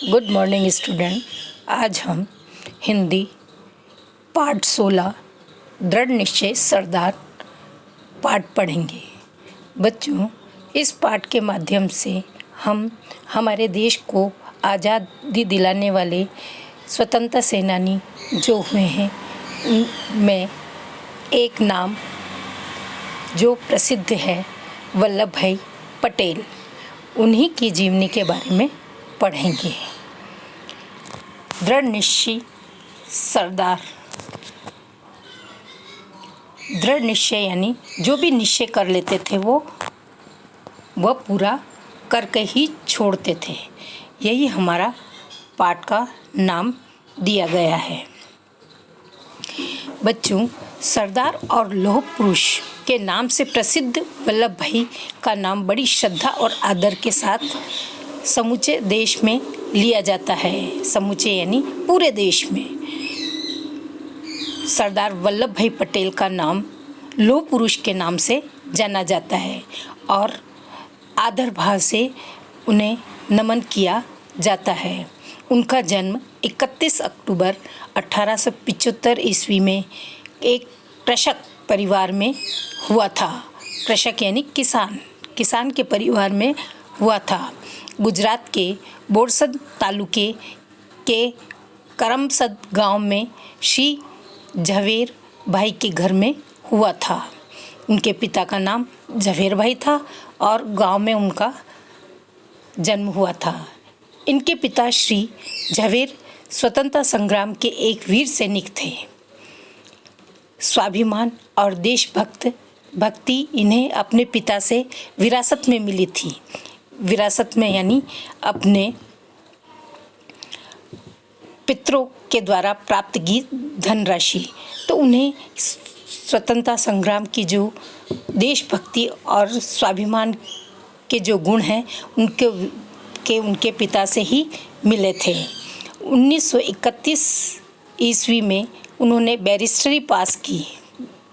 Good morning student. आज हम हिंदी पाठ 16 दृढ़ निश्चय सरदार पाठ पढ़ेंगे। बच्चों, इस पाठ के माध्यम से हम हमारे देश को आज़ादी दिलाने वाले स्वतंत्रता सेनानी जो हुए हैं उनमें एक नाम जो प्रसिद्ध है वल्लभ भाई पटेल, उन्हीं की जीवनी के बारे में पढ़ेंगे। दृढ़ निश्चय सरदार। दृढ़ निश्चय यानी जो भी निश्चय कर लेते थे वह पूरा करके ही छोड़ते थे। यही हमारा पाठ का नाम दिया गया है। बच्चों, सरदार और लौह पुरुष के नाम से प्रसिद्ध वल्लभ भाई का नाम बड़ी श्रद्धा और आदर के साथ समूचे देश में लिया जाता है। समूचे यानी पूरे देश में। सरदार वल्लभ भाई पटेल का नाम लौह पुरुष के नाम से जाना जाता है और आदर भाव से उन्हें नमन किया जाता है। उनका जन्म 31 अक्टूबर 1875 ईस्वी में एक कृषक परिवार में हुआ था। कृषक यानी किसान के परिवार में हुआ था। गुजरात के बोरसद तालुके के करमसद गांव में श्री झवेर भाई के घर में हुआ था। उनके पिता का नाम झवेर भाई था और गांव में उनका जन्म हुआ था। इनके पिता श्री झवेर स्वतंत्रता संग्राम के एक वीर सैनिक थे। स्वाभिमान और देशभक्ति इन्हें अपने पिता से विरासत में मिली थी। विरासत में यानी अपने पितरों के द्वारा प्राप्त की धनराशि। तो उन्हें स्वतंत्रता संग्राम की जो देशभक्ति और स्वाभिमान के जो गुण हैं उनके पिता से ही मिले थे। 1931 ईस्वी में उन्होंने बैरिस्टरी पास की।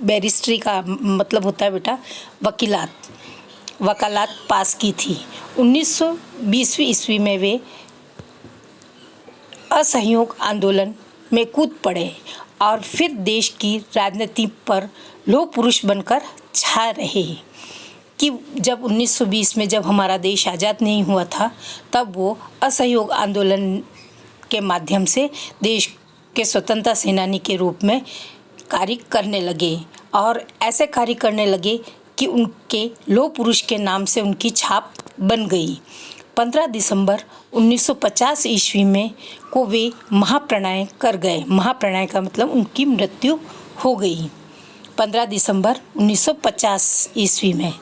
बैरिस्टरी का मतलब होता है बेटा वकालत पास की थी। 1920 ईस्वी में वे असहयोग आंदोलन में कूद पड़े और फिर देश की राजनीति पर लौह पुरुष बनकर छा रहे। कि जब 1920 में जब हमारा देश आज़ाद नहीं हुआ था तब वो असहयोग आंदोलन के माध्यम से देश के स्वतंत्रता सेनानी के रूप में कार्य करने लगे और ऐसे कार्य करने लगे कि उनके लौह पुरुष के नाम से उनकी छाप बन गई। 15 दिसंबर 1950 ईस्वी में को वे महाप्रयाण कर गए। महाप्रयाण का मतलब उनकी मृत्यु हो गई 15 दिसंबर 1950 ईस्वी में।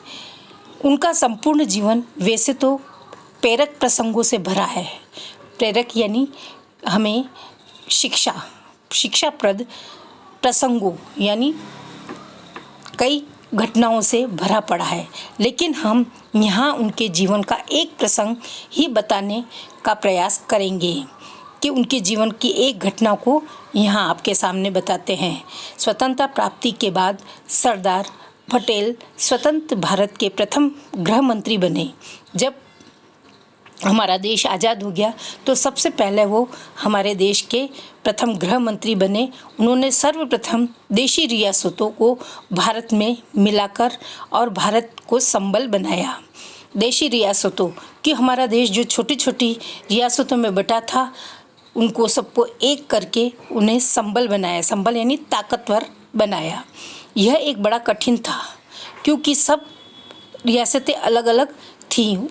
उनका संपूर्ण जीवन वैसे तो प्रेरक प्रसंगों से भरा है। प्रेरक यानी हमें शिक्षाप्रद प्रसंगों यानी कई घटनाओं से भरा पड़ा है, लेकिन हम यहाँ उनके जीवन का एक प्रसंग ही बताने का प्रयास करेंगे कि उनके जीवन की एक घटना को यहाँ आपके सामने बताते हैं। स्वतंत्रता प्राप्ति के बाद सरदार पटेल स्वतंत्र भारत के प्रथम गृह मंत्री बने। जब हमारा देश आज़ाद हो गया तो सबसे पहले वो हमारे देश के प्रथम गृह मंत्री बने। उन्होंने सर्वप्रथम देशी रियासतों को भारत में मिलाकर और भारत को संबल बनाया। देशी रियासतों कि हमारा देश जो छोटी छोटी रियासतों में बटा था उनको सबको एक करके उन्हें संबल बनाया। संबल यानी ताकतवर बनाया। यह एक बड़ा कठिन था क्योंकि सब रियासतें अलग अलग थीं।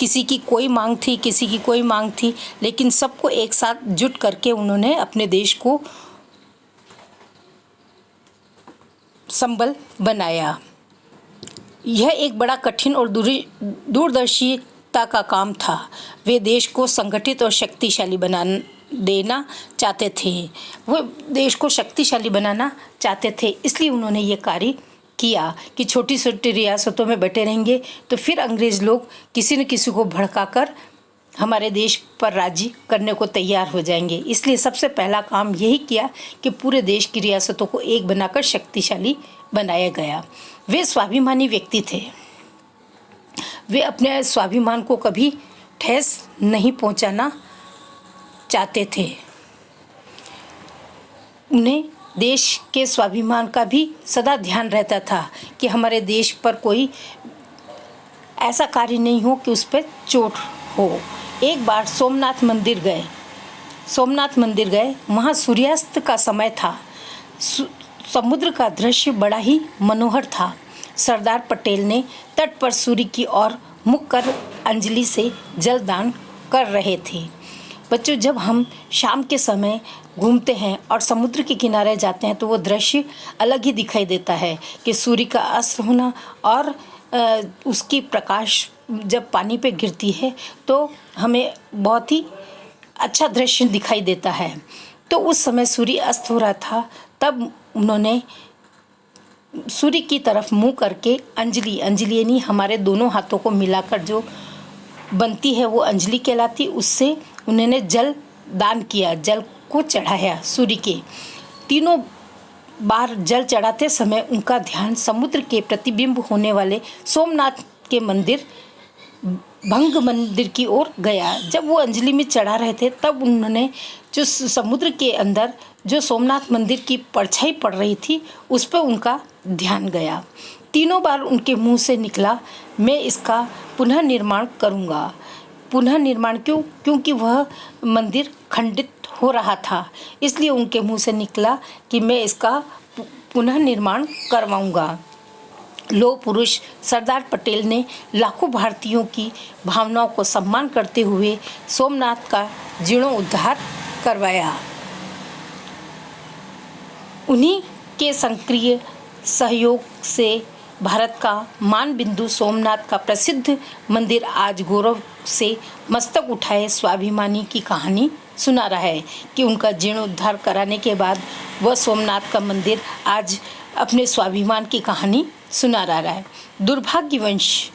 किसी की कोई मांग थी, किसी की कोई मांग थी, लेकिन सबको एक साथ जुट करके उन्होंने अपने देश को संबल बनाया। यह एक बड़ा कठिन और दूरदर्शिता का काम था। वे देश को संगठित और शक्तिशाली देना चाहते थे। वो देश को शक्तिशाली बनाना चाहते थे, इसलिए उन्होंने ये कार्य किया कि छोटी छोटी रियासतों में बटे रहेंगे तो फिर अंग्रेज़ लोग किसी न किसी को भड़काकर हमारे देश पर राजी करने को तैयार हो जाएंगे। इसलिए सबसे पहला काम यही किया कि पूरे देश की रियासतों को एक बनाकर शक्तिशाली बनाया गया। वे स्वाभिमानी व्यक्ति थे। वे अपने स्वाभिमान को कभी ठेस नहीं पहुंचाना चाहते थे। उन्हें देश के स्वाभिमान का भी सदा ध्यान रहता था कि हमारे देश पर कोई ऐसा कार्य नहीं हो कि उस पर चोट हो। एक बार सोमनाथ मंदिर गए। वहाँ सूर्यास्त का समय था। समुद्र का दृश्य बड़ा ही मनोहर था। सरदार पटेल ने तट पर सूर्य की ओर मुख कर अंजलि से जल दान कर रहे थे। बच्चों, जब हम शाम के समय घूमते हैं और समुद्र के किनारे जाते हैं तो वो दृश्य अलग ही दिखाई देता है कि सूर्य का अस्त होना और उसकी प्रकाश जब पानी पे गिरती है तो हमें बहुत ही अच्छा दृश्य दिखाई देता है। तो उस समय सूर्य अस्त हो रहा था, तब उन्होंने सूर्य की तरफ मुँह करके अंजलि यानी हमारे दोनों हाथों को मिलाकर जो बनती है वो अंजलि कहलाती। उससे उन्होंने जल दान किया, जल को चढ़ाया सूर्य के। तीनों बार जल चढ़ाते समय उनका ध्यान समुद्र के प्रतिबिंब होने वाले सोमनाथ के मंदिर भंग मंदिर की ओर गया। जब वो अंजलि में चढ़ा रहे थे तब उन्होंने जो समुद्र के अंदर जो सोमनाथ मंदिर की परछाई पड़ रही थी उस पर उनका ध्यान गया। तीनों बार उनके मुंह से निकला, मैं इसका पुनः निर्माण करूँगा। पुनः निर्माण क्योंकि वह मंदिर खंडित हो रहा था, इसलिए उनके मुंह से निकला कि मैं इसका पुनः निर्माण करवाऊँगा। लौह पुरुष सरदार पटेल ने लाखों भारतीयों की भावनाओं को सम्मान करते हुए सोमनाथ का जीर्णोद्धार करवाया। उन्हीं के सक्रिय सहयोग से भारत का मान बिंदु सोमनाथ का प्रसिद्ध मंदिर आज गौरव से मस्तक उठाए स्वाभिमानी की कहानी सुना रहा है कि उनका जीर्णोद्धार कराने के बाद वह सोमनाथ का मंदिर आज अपने स्वाभिमान की कहानी सुना रहा है। दुर्भाग्यवश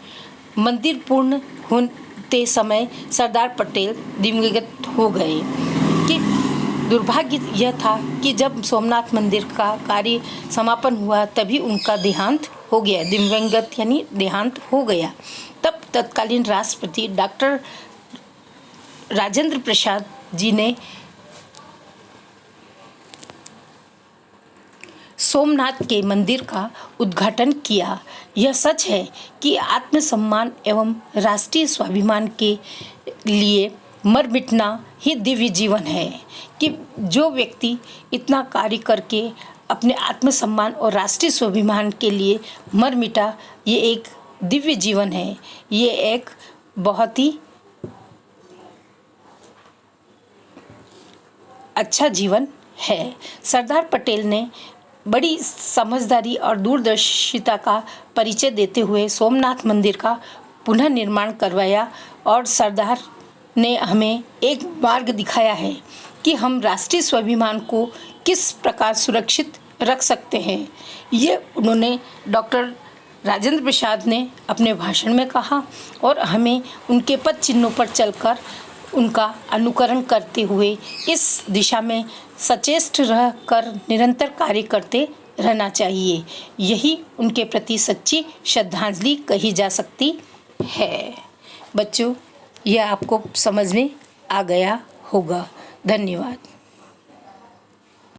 मंदिर पूर्ण होते समय सरदार पटेल दिवंगत हो गए। कि दुर्भाग्य यह था कि जब सोमनाथ मंदिर का कार्य समापन हुआ तभी उनका देहांत हो गया। दिवंगत यानी देहांत हो गया। तब तत्कालीन राष्ट्रपति डॉक्टर राजेंद्र प्रसाद जी ने सोमनाथ के मंदिर का उद्घाटन किया। यह सच है कि आत्मसम्मान एवं राष्ट्रीय स्वाभिमान के लिए मर मिटना ही दिव्य जीवन है। कि जो व्यक्ति इतना कार्य करके अपने आत्मसम्मान और राष्ट्रीय स्वाभिमान के लिए मर मिटा, ये एक दिव्य जीवन है। ये एक बहुत ही अच्छा जीवन है। सरदार पटेल ने बड़ी समझदारी और दूरदर्शिता का परिचय देते हुए सोमनाथ मंदिर का पुनः निर्माण करवाया और सरदार ने हमें एक मार्ग दिखाया है कि हम राष्ट्रीय स्वाभिमान को किस प्रकार सुरक्षित रख सकते हैं। ये उन्होंने डॉक्टर राजेंद्र प्रसाद ने अपने भाषण में कहा और हमें उनके पद चिन्हों पर चलकर उनका अनुकरण करते हुए इस दिशा में सचेष्ट रह कर निरंतर कार्य करते रहना चाहिए। यही उनके प्रति सच्ची श्रद्धांजलि कही जा सकती है। बच्चों, यह आपको समझ में आ गया होगा। धन्यवाद।